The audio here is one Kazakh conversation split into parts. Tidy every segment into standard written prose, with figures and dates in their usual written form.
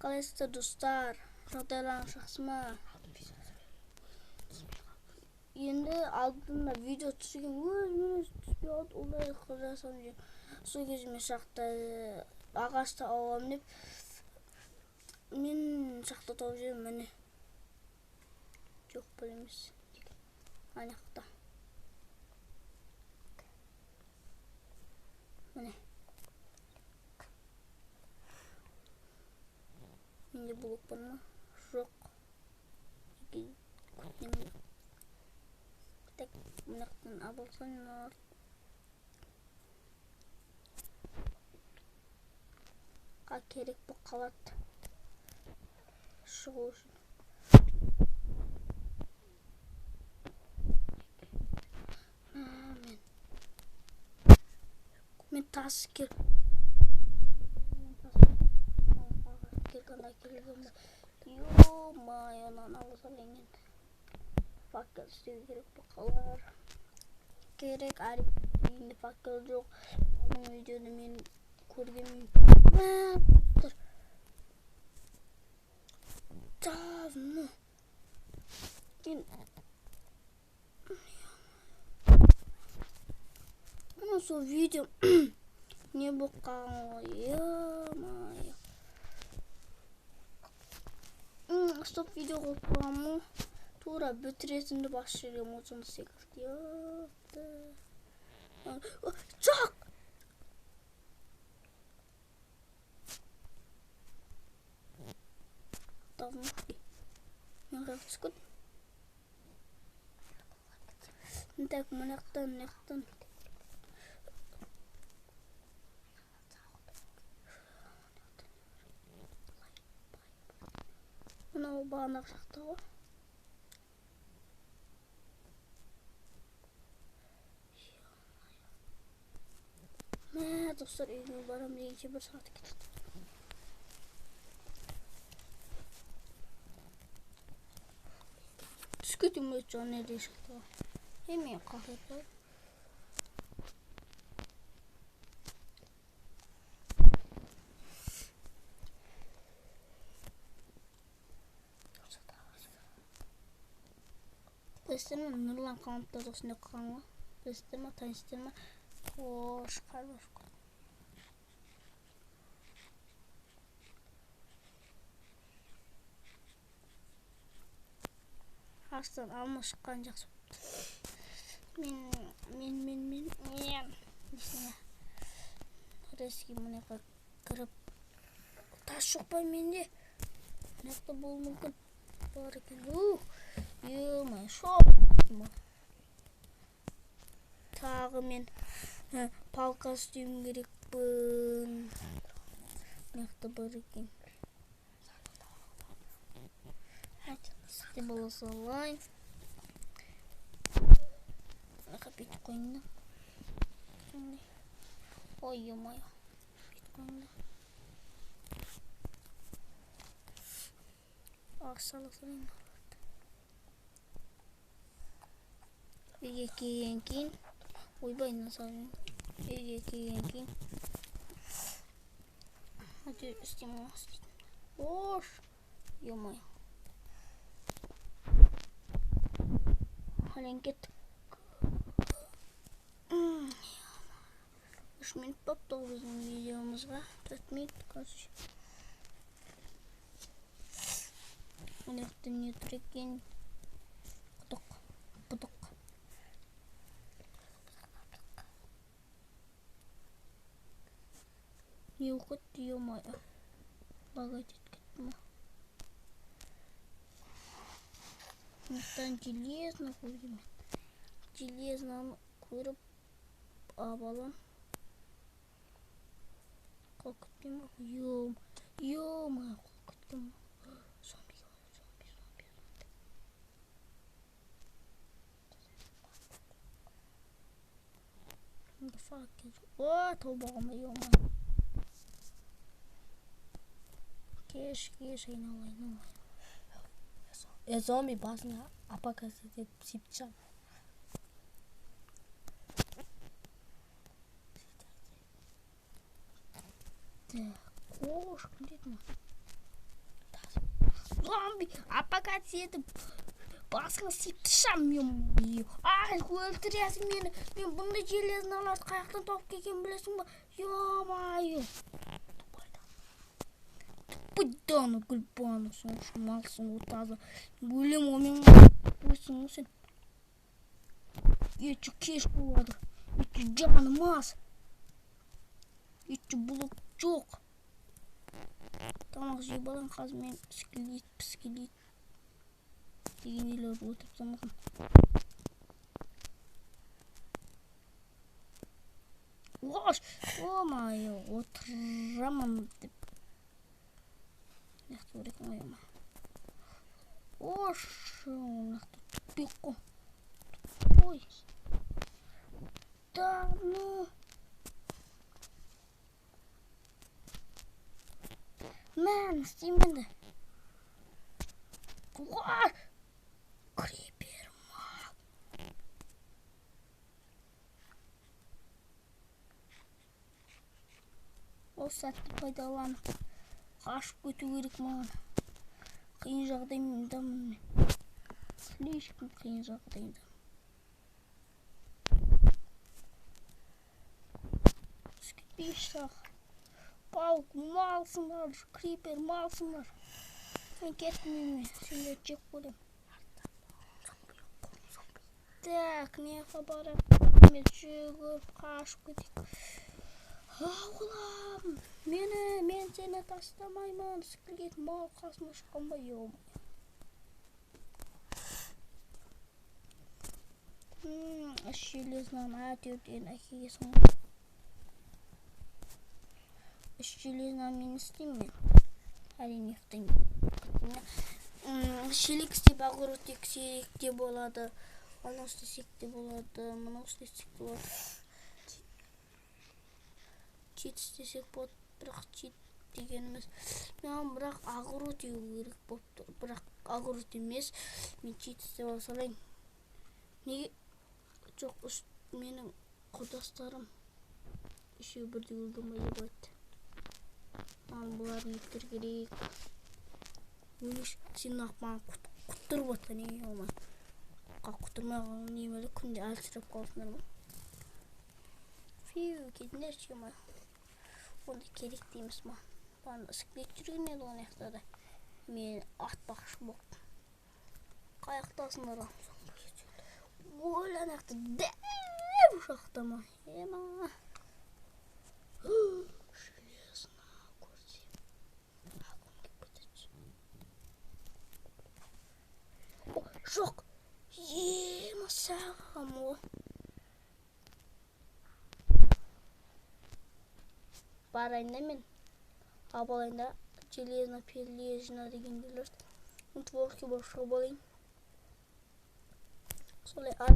Қалайсыздар достар? Жағдайларыңыз жақсы ма? Енді алдында видео түсірген өзіміз түспей қалды. Олай жасап жүрмін. Сол кезде мен шақта ағашты аламын деп мен шақта тауып жүрмін. Міне жоқ бұл емес. Анақта. Міне. Менде блок бар ма? Жоқ. Күтемін. Так, мынақтан абылсаңдар. Керек бұл қалады. Шығу үшін. Мен тасы келіп. Ё-май, онан алысаленген. Факел істеу керек бұл қалар. Керек, әрине факел жоқ. Бұл видеода мен көргенмін. Давно. Сол видео не болған ғой, ё-май. Стоп видео қылып қоямын. Тура бітіретінді басы жүрген отын секілді. Жоқ! Давно. Мен қақ түскін. Так, мынақтан. Мынау бағанақ жақта ғой. Мә, достар, үйге барам дегенше 1 сағат кетті. Түске түмет жоң неде шықты ғой. Мен қақырды. Білесіздер ме, Нұрлан қамыптар осында қылған ғой. Білесіздер ме, таныстар ма? Хош, қарбаш қой. Астан алма шыққан жақсы болды. Мен. Рески мұнайға кіріп. Тас жоқ па менде? Мұнайқта болу мүмкін. Бар екен. Ё-май, шоқ. Тағы мен палка істеуім керекпін. Мұнайқта бар екен. Сізде бола салайын. Бет қойында. Ой, ё-май. Бет қойында. Салайын. Үйге келген кейін. Ойбай, насалайын. Үйге келген кейін. Әйтеуір істеймін. Ош. Ё-май. Хален кет. 3 минут бапты біздің видеомызға. 4 минут, қазір. Мұнаяқты не тұр екен? Бұдық. Не оқытты, ё-май. Багать еткетті ма? Мұқтан железно көргемен. Железноны көріп абалам. Қол күтпей ма? Ё-май, қол күтпей ма? Зомби. Факел. О, таубағыма, ё-май. Кеш, айналайын. Зомби басына апакасы деп сипчам. Так, кошка, где-то. Зомби апокалипсис етіп басыңа сыйып тышам мен. Ай, өлтіресің мені. Мен бұндай железналарды қаяқтан тауып келген білесің ба? Ё-майо. Бұйданы гүлбаны соншы малсың отазы. Өлем омен өсің өсін. Ечі кеш болады. Ечі жаным аз. Ечі блок жоқ. Тамақ жей балан қазір мен піскелейт деген елер өтіп замағын. Ош! О-майо, отырамын деп. Нақты өрекін ойама. Ош! Нақты түппек қой. Ой! Да, ну! Мен істеймін де. Ой! Крипер мал. Ол сәтті пайдаланып қашып кету керек маған. Қиын жағдайымдамын мен. Слишком қиын жағдайымда. Түскетпейші сақ. Паук малсыңдар, крипер малсыңдар. Мен кетмеймін, сендер жек көрем. Так, не барып, мен жүгіріп қашып кетейік. Ауылам, мен сені тастамаймын. Скелет мал қасына шыққан ба, ем. Железінен әтеуден әкегесің. Железінен мен істеймін. Әрине ефтеймін. Шелек істеп ағыротек серекте болады. Анау істесек те болады. Мынау істесек те болады. Чит істесек болады. Бірақ чит дегеніміз. Мен бірақ ағырот еу керек болып тұр. Бірақ ағырот емес. Мен чит істеп алсалайын. Неге? Жоқ, менің құрдастарым үшеу бірде өлдім деп айтты. Ал бұларын еттер керек. Өлеш, сен маған құттырып отқан не олмай. Құттырмаған немелі күнде әлсіреп қалсындар ма? Фью, кетіндер шемай. Онда керек дейміз ма? Баны скелет жүрген еді оны аяқтады. Мен атпақшы болып. Қаяқтасындар ам. Өл аяқты дәу шақтама. Ема. Железно көрсем. Ағым кеп кетеді. Жоқ. Ема сағам о. Барайында мен. Абалайында железно перележно деген делер. Творки болып шығып болайын. Солай ар.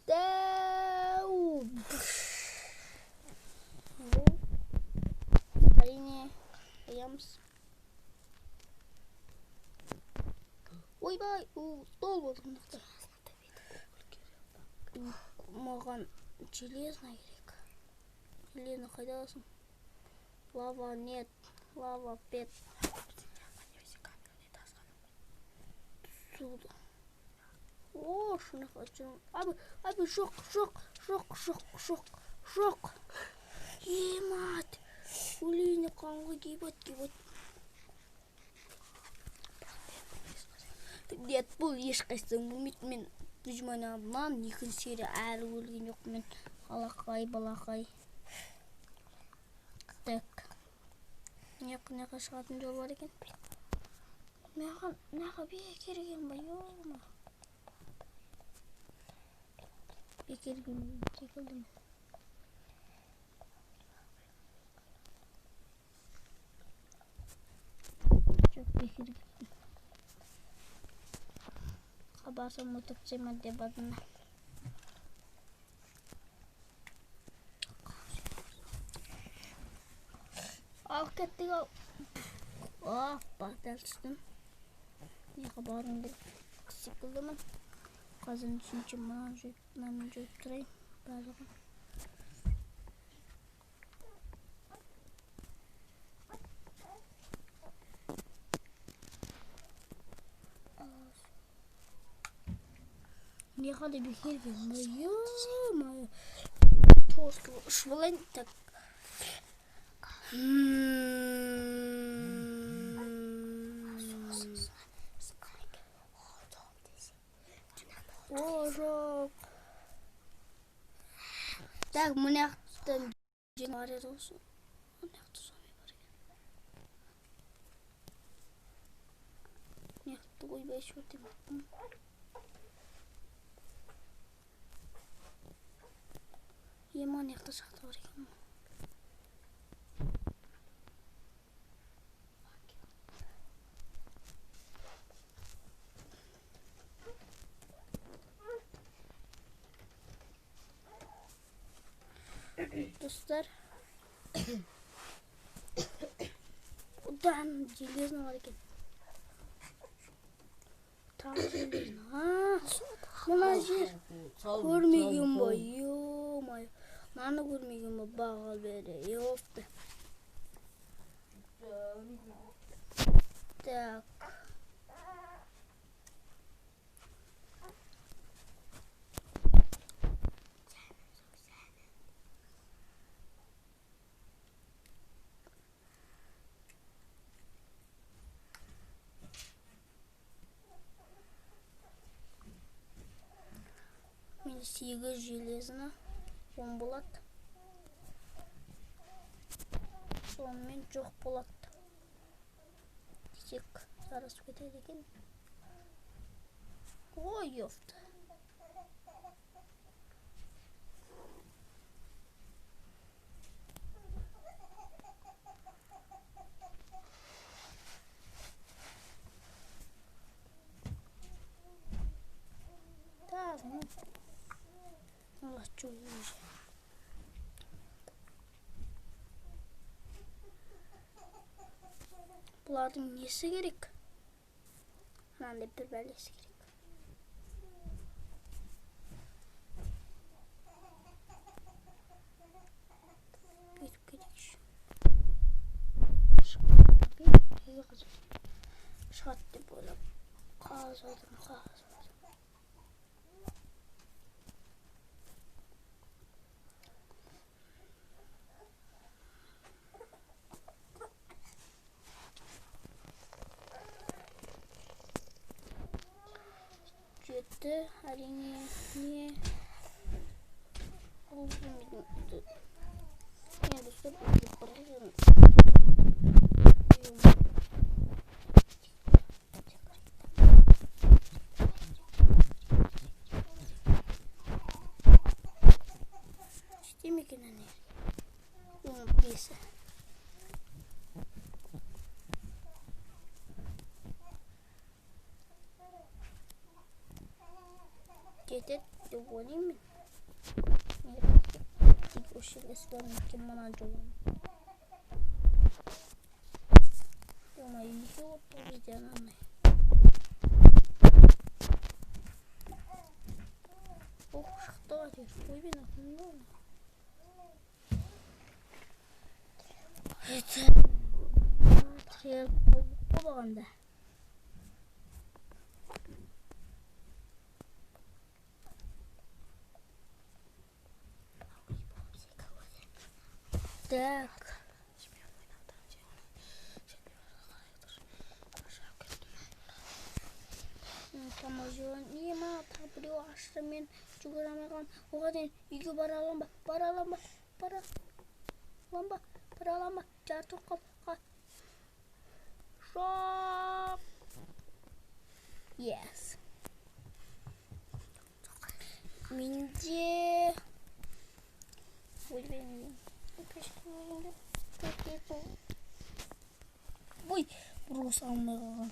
Дәу. Әрине аямыз. Ойбай, стол болғандықтар. Маған железно керек. Железно қайда аласың? Лава нет, лава пет. Суда. О, шыны қачырым. Абы, жоқ. Емат. Өлейіне қанға кейбат. Дед, бұл ешқайсың білмейді. Мен бұжманамнан екінші серия әлі өлген жоқ. Мен балақай. Так. Неға шығатын жол бар екен? Неға бекерген ба, ема? Бекерген секілдім. Жоқ, бекерген. Қабасым ұтып деп адына. Ал кеттік ал. Дәл түстім. Неға барың деп секілдімін. Қазір үшінші мынаны жойып тұрайын. Барлығын. не қандай бекер екен, мое тосты ұшып алайын. Так. О, жоқ. Так, мына жақтан бар еді осы. Мына жақта сомай бар екен. Мына жақта ойбай шөлтем. Мына жақта жақта бар екен. Достар, одан железно бар екен. Тағы железно. Мына жер көрмеген ба? Ё-мое. Маны көрмеген ба? Бағал бере. Ёпты. Так. Мен 8 железно 10 болады. Сонымен жоқ болады. Тек жарасып кетеді екен. Ой, ёпты. Так, ну. Лачу уже. Бұлардың несі керек? Мынандай бір бәлесі керек. Бүйтіп кетейікші. Шығады деп ойлап. Қағаз алдым, қағаз алдым. Жетті, әрине, не бұл білмейді. Мен достар өтіп барғым. Жетем екен әне. Оның бесі. Жетеді деп ойлаймын. Тек осы жерге сыларым екен мына жолым. Ой, екі отты бізде анандай. Оқ, шықты ғатер. Ой, мен ақымда оны. Трек болғанда. Так. Тамажон. Не ма біреу ашты мен жүгіре алмай қалам. Оған дейін үйге бара алам ба? Бара алам ба? Бара алам ба? Бара алам ба? Жарты қап. Жоқ. Yes. Менде ой, бұрыс алмай қалған.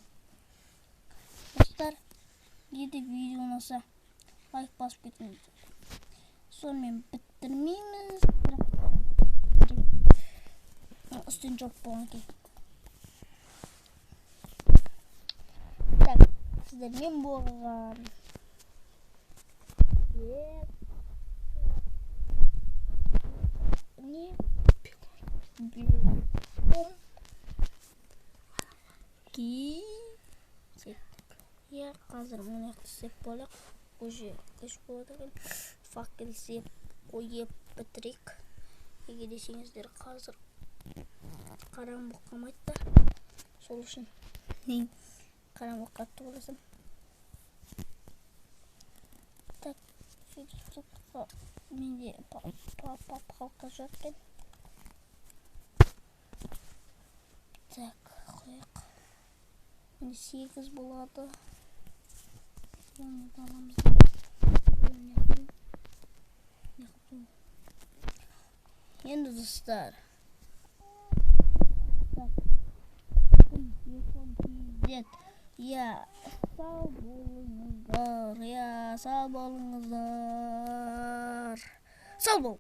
Достар, егер видео ұнаса, лайк басып кетіңіздер. Сонымен бітірмейміз. Үстін жоқ болған кейін. Так, сіздермен болған. Не? Қазір мұны істеп болайық. уже кеш болады екен. Факел қойып бітірейік. Неге десеңіздер, қазір қараңғы қалмайды. Сол үшін мен қараңғы қатты ойласам. Так, сөйтіп менде папка жоқ екен. Так, қояйық. Енді 8 болады. Енді достар. Я, сау болыңыздар. Сау бол.